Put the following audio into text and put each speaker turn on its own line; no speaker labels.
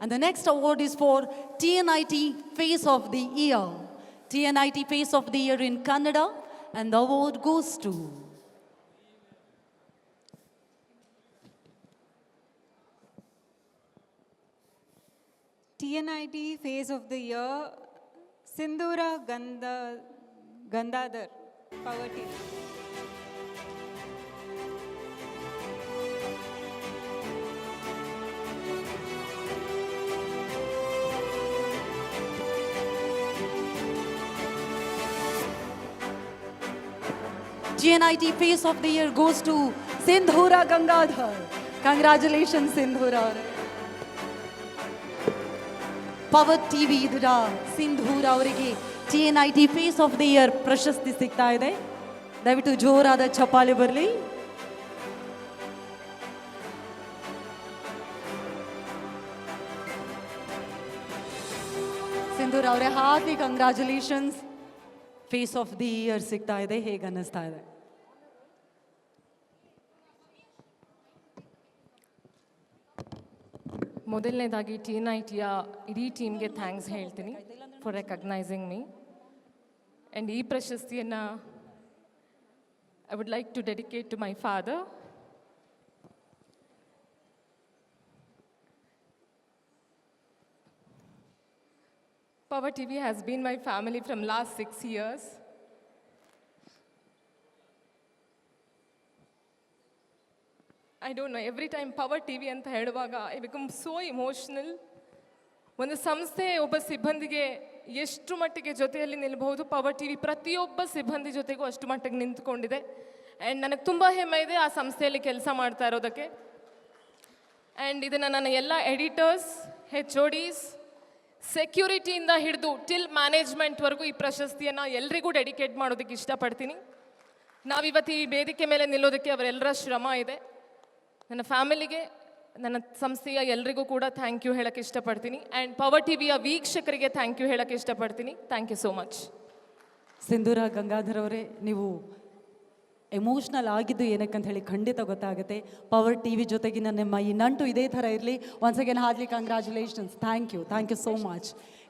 And the next award is for TNIT Face of the Year. TNIT Face of the Year in Kannada, and the award goes to
TNIT Face of the Year, Sindhura Gandadhar, Poverty.
TNIT Face of the Year goes to Sindhura Gangadhar. Congratulations, Sindhura. Power TV ಇದರ ಸಿಂಧೂರ್ ಅವರಿಗೆ TNIT face of the year ಪ್ರಶಸ್ತಿ ಸಿಗ್ತಾ ಇದೆ. ದಯವಿಟ್ಟು ಜೋರಾದ ಚಪ್ಪಾಳೆ ಬರಲಿ. ಸಿಂಧೂರ್ ಅವರೇ hearty congratulations. Face of the year ಸಿಗ್ತಾ ಇದೆ, ಹೇಗೆ ಅನ್ನಿಸ್ತಾ ಇದೆ?
ಮೊದಲನೇದಾಗಿ TNITಯ ಇಡೀ ಟೀಮ್ಗೆ ಥ್ಯಾಂಕ್ಸ್ ಹೇಳ್ತೀನಿ ಫಾರ್ ರೆಕಗ್ನೈಸಿಂಗ್ ಮೀ. ಆ್ಯಂಡ್ ಈ ಪ್ರಶಸ್ತಿಯನ್ನು I would like to dedicate to my father. Power TV has been my family from last 6 years. I don't know, every time power TV ಅಂತ ಹೇಳುವಾಗ ಐ ಬಿಕಮ್ ಸೋ ಇಮೋಷ್ನಲ್. ಒಂದು ಸಂಸ್ಥೆ ಒಬ್ಬ ಸಿಬ್ಬಂದಿಗೆ ಎಷ್ಟು ಮಟ್ಟಿಗೆ ಜೊತೆಯಲ್ಲಿ ನಿಲ್ಲಬಹುದು, ಪವರ್ ಟಿವಿ ಪ್ರತಿಯೊಬ್ಬ ಸಿಬ್ಬಂದಿ ಜೊತೆಗೂ ಅಷ್ಟು ಮಟ್ಟಿಗೆ ನಿಂತ್ಕೊಂಡಿದೆ. ಆ್ಯಂಡ್ ನನಗೆ ತುಂಬ ಹೆಮ್ಮೆ ಇದೆ ಆ ಸಂಸ್ಥೆಯಲ್ಲಿ ಕೆಲಸ ಮಾಡ್ತಾ ಇರೋದಕ್ಕೆ. ಆ್ಯಂಡ್ ಇದನ್ನು ನನ್ನ ಎಲ್ಲ ಎಡಿಟರ್ಸ್, HODs, ಸೆಕ್ಯೂರಿಟಿಯಿಂದ ಹಿಡಿದು ಟಿಲ್ ಮ್ಯಾನೇಜ್ಮೆಂಟ್ವರೆಗೂ ಈ ಪ್ರಶಸ್ತಿಯನ್ನು ಎಲ್ರಿಗೂ ಡೆಡಿಕೇಟ್ ಮಾಡೋದಕ್ಕೆ ಇಷ್ಟಪಡ್ತೀನಿ. ನಾವಿವತ್ತು ಈ ವೇದಿಕೆ ಮೇಲೆ ನಿಲ್ಲೋದಕ್ಕೆ ಅವರೆಲ್ಲರ ಶ್ರಮ ಇದೆ. ನನ್ನ ಫ್ಯಾಮಿಲಿಗೆ, ನನ್ನ ಸಂಸ್ಥೆಯ ಎಲ್ರಿಗೂ ಕೂಡ ಥ್ಯಾಂಕ್ ಯು ಹೇಳೋಕ್ಕೆ ಇಷ್ಟಪಡ್ತೀನಿ. ಆ್ಯಂಡ್ ಪವರ್ ಟಿವಿಯ ವೀಕ್ಷಕರಿಗೆ ಥ್ಯಾಂಕ್ ಯು ಹೇಳೋಕ್ಕೆ ಇಷ್ಟಪಡ್ತೀನಿ. Thank you so much.
Sindhura Gangadhar ಅವರೇ, ನೀವು ಎಮೋಷ್ನಲ್ ಆಗಿದ್ದು ಏನಕ್ಕಂತ ಹೇಳಿ ಖಂಡಿತ ಗೊತ್ತಾಗುತ್ತೆ. ಪವರ್ ಟಿವಿ ಜೊತೆಗಿನ ನಿಮ್ಮ ಈ ನಂಟು ಇದೇ ಥರ ಇರಲಿ. Once again heartily congratulations. Thank you so much.